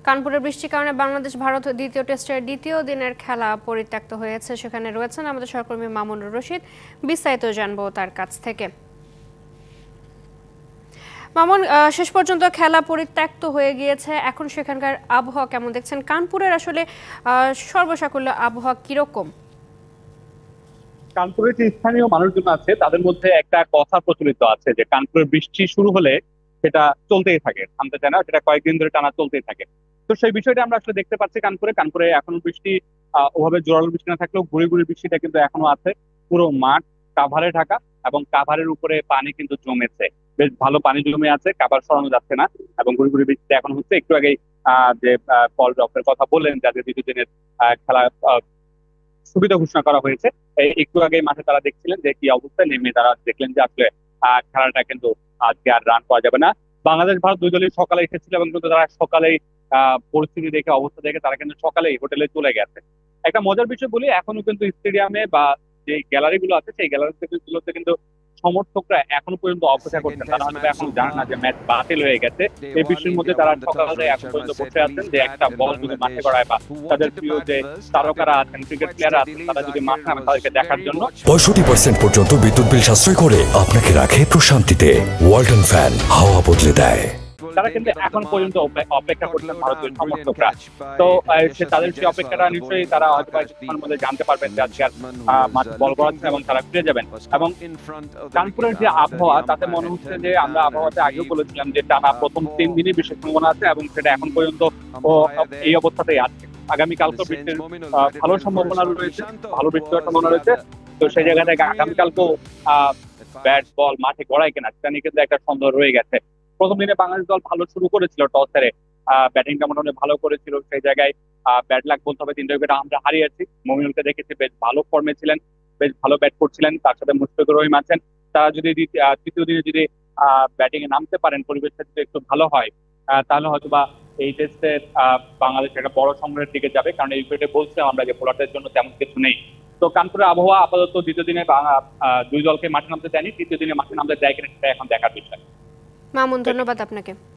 কানপুরের বৃষ্টির কারণে বাংলাদেশ ভারত দ্বিতীয় টেস্টের দ্বিতীয় দিনের খেলা পরিত্যক্ত হয়েছে। সেখানে রয়েছেন আমাদের সহকর্মী মামুনুর রশিদ। বিস্তারিত জানবো তার কাছ থেকে। মামুন, শেষ পর্যন্ত খেলা পরিত্যক্ত হয়ে গিয়েছে, এখন সেখানকার আবহাওয়া কেমন দেখছেন? কানপুরের আসলে সর্বসাকুল্য আবহাওয়া কিরকম? কানপুরের যে স্থানীয় মানুষজন আছে তাদের মধ্যে একটা কথা প্রচলিত আছে যে কানপুরের বৃষ্টি শুরু হলে সেটা চলতেই থাকে, থামতে চায় না, সেটা কয়েকদিন ধরে টানা চলতেই থাকে। তো সেই বিষয়টা আমরা আসলে দেখতে পাচ্ছি কানপুরে এখনো বৃষ্টি ওভাবে জোরালো বৃষ্টি না থাকলেও গুড়ি গুড়ি বৃষ্টিটা কিন্তু এখনো আছে। পুরো মাঠ কাভারে ঢাকা এবং কাভারের উপরে পানি কিন্তু জমেছে, বেশ ভালো পানি জমে আছে, কাভার সরানো যাচ্ছে না এবং গুড়ি গুড়ি বৃষ্টিটা এখন হচ্ছে। একটু আগেই যে কল ড্রপের কথা বললেন, যাদের দ্বিতীয় দিনের খেলা সুবিধা ঘোষণা করা হয়েছে, একটু আগে মাঠে তারা দেখছিলেন যে কি অবস্থায়, নেমে তারা দেখলেন যে আসলে খেলাটা কিন্তু আজকে আর রান করা যাবে না। বাংলাদেশ ভারত দুই দলই সকালে এসেছিল এবং কিন্তু তারা সকালেই পরিস্থিতি দেখে, অবস্থা দেখে তারা কিন্তু সকালেই হোটেলে চলে গেছে। একটা মজার বিষয় বলি, এখনো কিন্তু স্টেডিয়ামে বা যে গ্যালারি গুলো আছে সেই গ্যালারি গুলোতে কিন্তু সমর্থকরা এখনো পর্যন্ত অপেক্ষা করছেন। তারা হয়তো এখন জানেন না যে ম্যাচ বাতিল হয়ে গেছে। এই বৃষ্টির মধ্যে তারা সকালে এখন পর্যন্ত বসে আছেন যে একটা বল যদি মাঠে গড়ায় বা তাদের প্রিয় যে তারকারা আছেন, ক্রিকেট প্লেয়ার আছেন, তারা যদি মাঠে নামে তাদেরকে দেখার জন্য। 65% পর্যন্ত বিদ্যুৎ বিল সাশ্রয় করে আপনাকে রাখে প্রশান্তিতে। ওয়ালটন ফ্যান হাওয়া বদলে দেয়। তারা কিন্তু এখন পর্যন্ত অপেক্ষা করছেন ভারতীয় সমর্থকরা। তো তাদের সেই অপেক্ষাটা নিশ্চয়ই তারা হয়তো কিছুক্ষণের মধ্যে জানতে পারবেন যে আজকে মাঠ বল গড়াচ্ছে এবং তারা ফিরে যাবেন। এবং কানপুরের যে আবহাওয়া, তাতে মনে হচ্ছে যে আমরা আবহাওয়াতে আগেও বলেছিলাম যে টানা প্রথম 3 দিনই বৃষ্টির সম্ভাবনা আছে এবং সেটা এখন পর্যন্ত এই অবস্থাতেই আছে। আগামীকালকে বৃষ্টির ভালো সম্ভাবনা রয়েছে, ভালো বৃষ্টির সম্ভাবনা রয়েছে। তো সেই জায়গা থেকে আগামীকালকেও ব্যাট বল মাঠে গড়ায় কিনা সেটা নিয়ে কিন্তু একটা সন্দেহ রয়ে গেছে। প্রথম দিনে বাংলাদেশ দল ভালো শুরু করেছিল, টস হেরে ব্যাটিংটা মোটামুটি ভালো করেছিল। সেই জায়গায় ব্যাট লাক বলতে হবে, 3টা উইকেট আমরা হারিয়েছি। মমিনুলকে দেখেছি বেশ ভালো ফর্মে ছিলেন, বেশ ভালো ব্যাট করছিলেন, তার সাথে মুশফিকুর রহিম আছেন। তারা যদি তৃতীয় দিনে যদি ব্যাটিং এ নামতে পারেন, পরিবেশটা যদি একটু ভালো হয়, তাহলে হয়তো বা এই টেস্টের বাংলাদেশ একটা বড় সংগ্রহের দিকে যাবে। কারণ এই উইকেটে বলছিলাম আমরা যে বোলারদের জন্য তেমন কিছু নেই। তো কানপুরের আবহাওয়া আপাতত দ্বিতীয় দিনে দুই দলকে মাঠে নামতে দেয়নি, তৃতীয় দিনে মাঠে নামতে দেয় কিনা সেটা এখন দেখার বিষয়। মামুন, ধন্যবাদ আপনাকে।